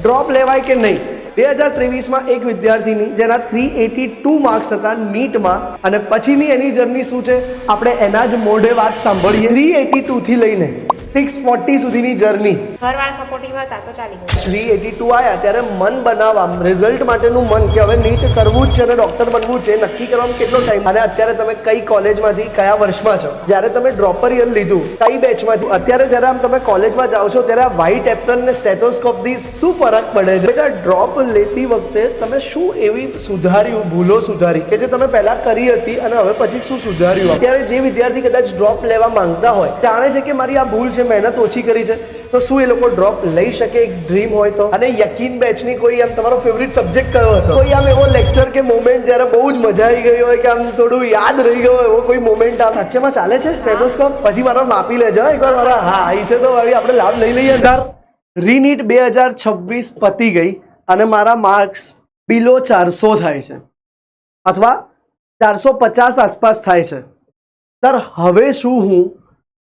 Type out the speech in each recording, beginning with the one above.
Drop લેવાય કે નહીં? 2023માં એક વિદ્યાર્થીની જેના 382 માર્ક્સ હતા નીટમાં અને પછીની એની જર્ની શું છે આપણે એના જ મોઢે વાત સાંભળીએ. 382 થી લઈને 640 સુધીની જર્ની. ઘરવાળા સપોર્ટિવ હતા તો ચાલી ગયું. 382 આવ્યા ત્યારે મન બનાવવા રિઝલ્ટ માટેનું મન કે હવે નીટ કરવું જ છે અને ડોક્ટર બનવું છે નક્કી કરવામાં કેટલો ટાઈમ. અને અત્યારે તમે કઈ કોલેજમાંથી કયા વર્ષમાં છો? જ્યારે તમે ડ્રોપર યર લીધું કઈ બેચમાંથી? અત્યારે જ્યારે આમ તમે કોલેજમાં જાઓ છો ત્યારે આ વ્હાઇટ એપ્રન ને સ્ટેથોસ્કોપ થી શું ફરક પડે છે? બેટા ડ્રોપ લેતી વખતે તમે શું એવી સુધાર્યું, ભૂલો સુધારી કે જે તમે પહેલા કરી હતી અને હવે પછી શું સુધાર્યું? અત્યારે જે વિદ્યાર્થી કદાચ ડ્રોપ લેવા માંગતા હોય, જાણે છે કે મારી આ ભૂલ છે, મહેનત ઓછી કરી છે, તો શું એ લોકો ડ્રોપ લઈ શકે? એક ડ્રીમ હોય તો. અને યકીન બેચની કોઈ આમ તમારો ફેવરિટ સબ્જેક્ટ કયો હતો? કોઈ આમ એવો લેક્ચર કે મોમેન્ટ જ્યારે બહુ જ મજા આવી ગઈ હોય કે આમ થોડું યાદ રહી ગયો હોય એવો કોઈ મોમેન્ટ આમ સાચેમાં ચાલે છે? સ્ટેથોસ્કોપ પછી મારો માપી લેજો એકવાર મારા. હા આવી છે તો આપણે લાભ લઈ લઈએ. રીનીટ 2026 પતી ગઈ અને મારા માર્ક્સ બિલો 400 થાય છે અથવા 450 આસપાસ થાય છે. સર હવે શું હું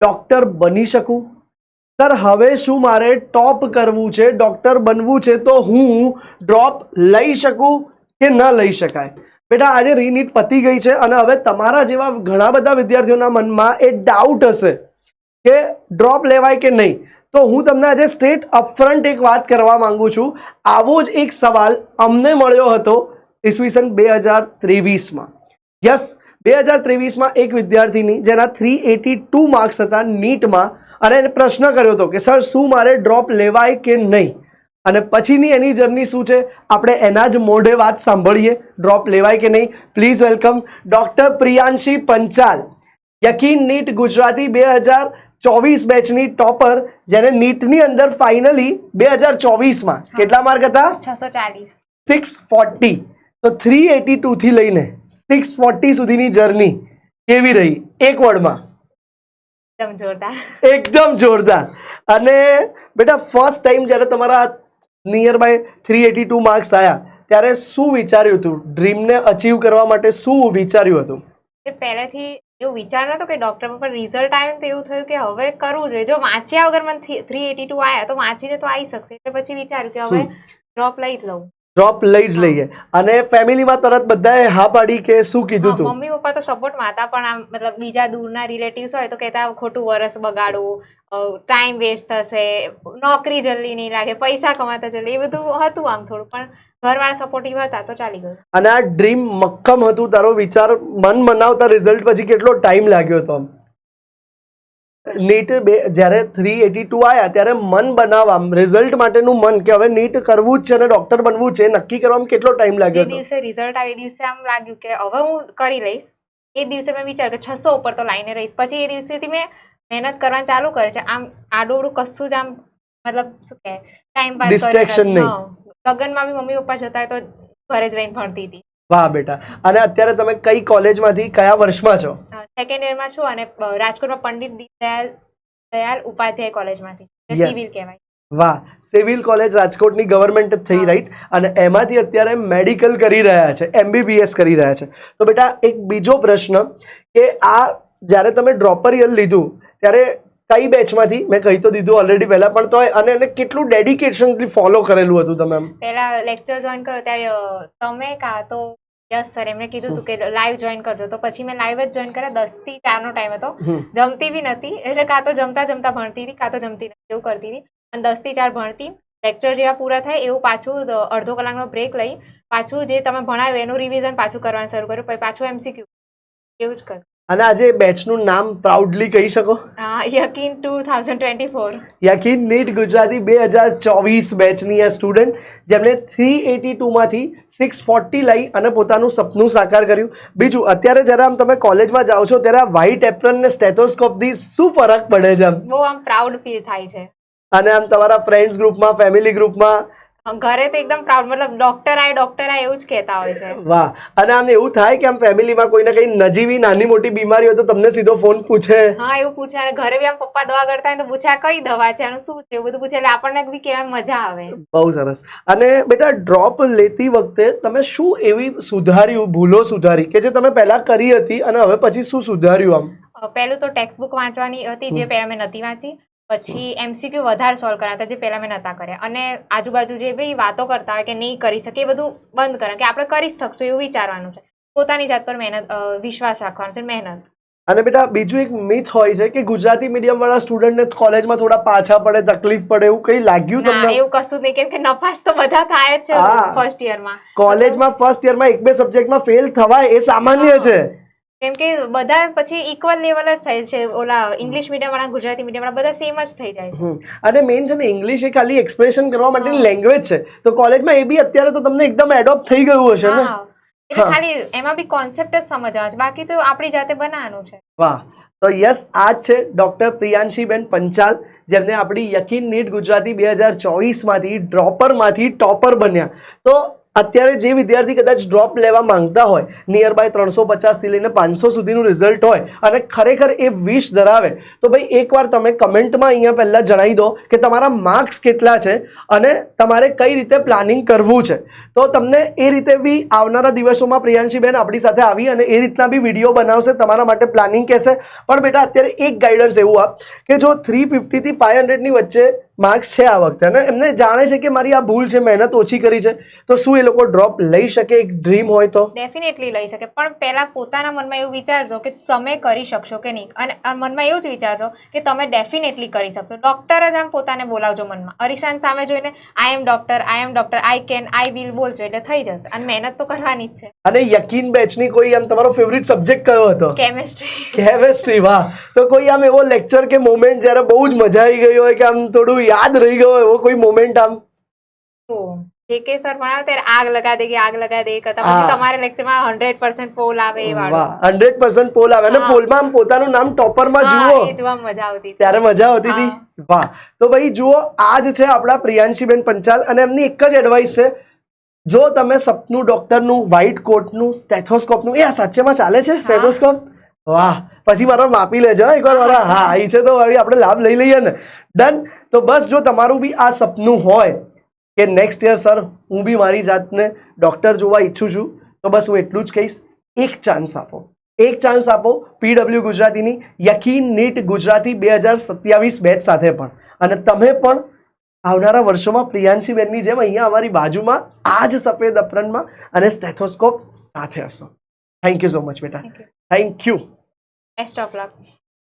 ડોક્ટર બની શકું? સર હવે શું મારે ટોપ કરવું છે, ડોક્ટર બનવું છે તો હું ડ્રોપ લઈ શકું કે ન લઈ શકાય? બેટા આજે રીનીટ પતી ગઈ છે અને હવે તમારા જેવા ઘણા બધા વિદ્યાર્થીઓના મનમાં એ ડાઉટ હશે કે ડ્રોપ લેવાય કે નહીં. તો હું તમને આજે સ્ટ્રેટ અપફ્રન્ટ એક વાત કરવા માંગુ છું. આવો જ એક સવાલ અમને મળ્યો હતો ઈસવીસન 2023માં. યસ, 2023માં એક વિદ્યાર્થીની જેના 382 માર્ક્સ હતા નીટમાં અને એને પ્રશ્ન કર્યો હતો કે સર શું મારે ડ્રોપ લેવાય કે નહીં? અને પછીની એની જર્ની શું છે આપણે એના જ મોઢે વાત સાંભળીએ. ડ્રોપ લેવાય કે નહીં? Please welcome doctor Priyanshi Panchal, યકીન નીટ ગુજરાતી 2024 બેચની ટોપર, જેને નીટની અંદર ફાઇનલી 2024માં કેટલા માર્ક હતા? 640. 640. તો 382 થી લઈને 640 સુધીની જર્ની કેવી રહી? એક વર્ડમાં એકદમ જોરદાર. એકદમ જોરદાર. અને બેટા ફર્સ્ટ ટાઈમ જ્યારે તમારા નિયર બાય 382 માર્ક્સ આવ્યા ત્યારે શું વિચાર્યું હતું? ડ્રીમને અચીવ કરવા માટે શું વિચાર્યું હતું? પહેલેથી એવું વિચાર નતો કે ડોક્ટર પર રિઝલ્ટ આવ્યું તો એવું થયું કે હવે કરવું જોઈએ. જો વાંચ્યા વગર મને 382 આવ્યા તો વાંચીને તો આવી શકશે. એટલે પછી વિચાર્યું કે હવે ડ્રોપ લઈ જ લઉં. ડ્રોપ લઈ જ લઈએ. અને ફેમિલીમાં તરત બધાએ હા પાડી કે શું કીધું તું? મમ્મી પપ્પા તો સપોર્ટમાં હતા પણ આમ મતલબ બીજા દૂરના રિલેટિવ્સ હોય તો કહેતા ખોટું વરસ બગાડવું, ટાઈમ વેસ્ટ થશે, નોકરી જલ્દી નહીં લાગે, પૈસા કમાતા જલ્દી, એ બધું હતું આમ થોડું. પણ ઘરવાળા સપોર્ટિવ હતા તો ચાલી ગયું. અને આ ડ્રીમ મક્કમ હતું તારો વિચાર મન મનાવતા રિઝલ્ટ પછી કેટલો ટાઈમ લાગ્યો હતો? નીટ જ્યારે 382 આવ્યા ત્યારે મન બનાવવા રિઝલ્ટ માટેનું મન કે હવે નીટ કરવું જ છે અને ડોક્ટર બનવું છે નક્કી કરવામાં કેટલો ટાઈમ લાગ્યો? જે દિવસે રિઝલ્ટ આવે એ દિવસે આમ લાગ્યું કે હવે હું કરી લઈશ. એ દિવસે મેં વિચાર્યું કે 600 ઉપર તો લાઈને રહીશ. પછી એ દિવસેથી મેં મહેનત કરવાનું ચાલુ કરે છે. આમ આડોડું કશું જ આમ મતલબ શું કહે ટાઈમ પાસ ડિસ્ટ્રેક્શન નહીં. લગ્નમાં બી મમ્મી પપ્પા જતા હોય તો ઘરે જ રહીને ભણતી હતી. વાહ બેટા. અને અત્યારે તમે કઈ કોલેજમાંથી કયા વર્ષમાં છો? સેકન્ડ યરમાં છું અને રાજકોટમાં પંડિત દીનદયાળ ઉપાધ્યાય કોલેજમાંથી. સિવિલ કહેવાય. વાહ, સિવિલ કોલેજ રાજકોટની ગવર્મેન્ટ જ થઈ, રાઈટ? અને એમાંથી અત્યારે મેડિકલ કરી રહ્યા છે, MBBS કરી રહ્યા છે. તો બેટા એક બીજો પ્રશ્ન કે આ જ્યારે તમે ડ્રોપર યર લીધું ત્યારે કઈ બેચમાંથી? મેં કહી તો દીધું ઓલરેડી પહેલા પણ તો અને એને કેટલું ડેડિકેશનથી ફોલો કરેલું હતું તમે? પહેલા લેક્ચર જોઈન કરો ત્યારે તમે કાં તો યસ સર એમણે કીધું હતું કે લાઈવ જોઈન કરજો. તો પછી મેં લાઈવ જ જોઈન કર્યા. 10 થી 4 નો ટાઈમ હતો. જમતી બી નથી એટલે કાં તો જમતા ભણતી હતી કાં તો જમતી નથી એવું કરતી હતી. અને 10 થી 4 ભણતી. લેક્ચર જેવા પૂરા થાય એવું પાછું અડધો કલાકનો બ્રેક લઈ પાછું જે તમે ભણાવ્યું એનું રિવિઝન પાછું કરવાનું શરૂ કર્યું. પછી પાછું MCQ એવું જ કર્યું. અને આજે બેચનું નામ પ્રાઉડલી કહી શકો? યકીન 2024. યકીન નીટ ગુજરાતી 2024 બેચની આ સ્ટુડન્ટ જેમણે 382 માંથી 640 લઈ અને પોતાનું સપનું સાકાર કર્યું. બીજું અત્યારે જ્યારે આમ તમે કોલેજમાં જાઓ છો ત્યારે આ વ્હાઇટ એપ્રન ને સ્ટેથોસ્કોપ થી શું ફરક પડે છે? બહુ આમ પ્રાઉડ ફીલ થાય છે. અને આમ તમારા ફ્રેન્ડ્સ ગ્રુપમાં, ફેમિલી ગ્રુપમાં ઘરે તો એકદમ પ્રાઉડ, મતલબ ડોક્ટર આય એવું જ કહેતા હોય છે. વાહ. અને આમ એવું થાય કે આમ ફેમિલીમાં કોઈને કઈ નજીવી નાની મોટી બીમારી હોય તો તમને સીધો ફોન પૂછે? હા એવું પૂછે. અને ઘરે બી આમ પપ્પા દવા કરતા હોય તો પૂછે આ કઈ દવા છે, આનું શું છે, એવું બધું પૂછે એટલે આપણને બી કહેવામાં મજા આવે. બહુ સરસ. અને બેટા ડ્રોપ લેતી વખતે તમે શું એવી સુધાર્યું, ભૂલો સુધારી કે જે તમે પહેલા કરી હતી અને હવે પછી શું સુધાર્યું? આમ પહેલું તો ટેક્સ્ટ બુક વાંચવાની હતી જે પહેલા મેં નથી વાંચી. પછી MCQ વધારે સોલ્વ કરાતા જે પહેલા મેં નતા કર્યા, અને આજુબાજુ જે બી વાતો કરતા હોય કે નહીં કરી શકે એ બધું બંધ કરે, કે આપણે કરી શકશું એવું વિચારવાનું છે, પોતાની જાત પર મહેનત વિશ્વાસ રાખવાનો છે, મહેનત. અને બેટા બીજું એક મિથ હોય છે કે ગુજરાતી મીડિયમ વાળા સ્ટુડન્ટને કોલેજમાં થોડા પાછા પડે, તકલીફ પડે, એવું કઈ લાગ્યું ના તમને? એવું કશું જ નહીં, કેમ કે નપાસ તો બધા થાય જ છે હા. ફર્સ્ટ યરમાં. કોલેજમાં ફર્સ્ટ યરમાં 1-2 સબ્જેક્ટમાં ફેલ થવાય એ સામાન્ય હા. છે. કેમ કે બધા પછી ઇક્વલ લેવલ જ થાય છે, ઓલા ઇંગ્લિશ મીડિયમ વાળા ગુજરાતી મીડિયમ વાળા બધા સેમ જ થઈ જાય છે. અને મેઇન છે ને ઇંગ્લિશ એ ખાલી એક્સપ્રેશન કરવા માટેની હા. લેંગ્વેજ છે, તો કોલેજમાં એ બી અત્યારે તો તમને એકદમ એડોપ્ટ થઈ ગયું હશે ને? હા, એટલે હા. ખાલી એમાં બી કોન્સેપ્ટ જ સમજવાનો છે, બાકી તો આપણી જાતે બનાવવાનું છે. વાહ. તો યસ, આ જ છે ડોક્ટર પ્રિયાંશીબેન પંચાલ, જેમને આપણી યકીન નીટ ગુજરાતી 2024માંથી ડ્રોપરમાંથી ટોપર બન્યા. તો અત્યારે જે વિદ્યાર્થી કદાચ ડ્રોપ લેવા માંગતા હોય, નિયર બાય 350 થી લઈને 500 સુધીનું રિઝલ્ટ હોય અને ખરેખર એ વિશ ધરાવે, તો ભાઈ એકવાર તમે કમેન્ટમાં અહીંયા પહેલા જણાવી દો કે તમારા માર્ક્સ કેટલા છે અને તમારે કઈ રીતે પ્લાનિંગ કરવું છે. તો તમને એ રીતે બી આવનારા દિવસોમાં પ્રિયાંશીબેન આપણી સાથે આવી અને એ રીતના બી વિડીયો બનાવશે, તમારા માટે પ્લાનિંગ કહેશે. પણ બેટા અત્યારે એક ગાઈડન્સ એવું આપ કે જો 350 થી 500 ની વચ્ચે માર્ક્સ છે આ વખતે અને એમને જાણે છે કે મારી આ ભૂલ છે, મહેનત ઓછી કરી છે, તો શું એ લોકો ડ્રોપ લઈ શકે? એક ડ્રીમ હોય તો ડેફિનેટલી લઈ શકે, પણ પહેલા પોતાના મનમાં એવું વિચારજો કે તમે કરી શકશો કે નહીં, અને મનમાં એવું જ વિચારજો કે તમે ડેફિનેટલી કરી શકશો. ડોક્ટર જ આમ પોતાને બોલાવજો મનમાં, અરીસાની સામે જોઈને I am doctor, I can, I will બોલજો એટલે થઈ જશે, અને મહેનત તો કરવાની જ છે. અને યકીન બેચની કોઈ આમ તમારો ફેવરિટ સબ્જેક્ટ કયો હતો? કેમેસ્ટ્રી. કેમેસ્ટ્રી. વાહ. તો કોઈ આમ એવો લેક્ચર કે મોમેન્ટ જ્યારે બહુ જ મજા આવી ગઈ હોય કે આમ થોડું યાદ રહી ગયો એવો કોઈ મોમેન્ટ આમ? જે કે સર ભણાવે ત્યારે આગ લગા દે કરતા પછી તમારા લેક્ચરમાં 100% પોલ આવે એ વાળો. વાહ, 100% પોલ આવે અને પોલમાં આમ પોતાનું નામ ટોપરમાં જુઓ, એ જોવા મજા આવતી હતી. ત્યારે મજા આવતી હતી. વાહ. તો ભાઈ જુઓ, આ જ છે આપણા પ્રિયાંશીબેન પંચાલ, અને એમની એક જ એડવાઇસ છે, જો તમે સપનું ડોક્ટરનું, વ્હાઇટ કોટનું, સ્ટેથોસ્કોપનું, એ આ સાચેમાં ચાલે છે સ્ટેથોસ્કોપ? વાહ. પછી મારો માપી લેજો એકવાર મારા. હા, અહીં છે તો આપણે લાભ લઈ લઈએ ને. ડન. તો બસ જો તમારું બી આ સપનું હોય કે નેક્સ્ટ યર સર હું બી મારી જાતને ડોક્ટર જોવા ઈચ્છું છું, તો બસ હું એટલું જ કહીશ, એક ચાન્સ આપો, એક ચાન્સ આપો PW ગુજરાતીની યકીન નીટ ગુજરાતી 2027 બેચ સાથે પણ. અને તમે પણ આવનારા વર્ષોમાં પ્રિયાંશીબેનની જેમ અહીંયા અમારી બાજુમાં આ જ સફેદ અપ્રનમાં અને સ્ટેથોસ્કોપ સાથે હશો. થેન્ક યુ સો મચ બેટા. Thank you. Best of luck.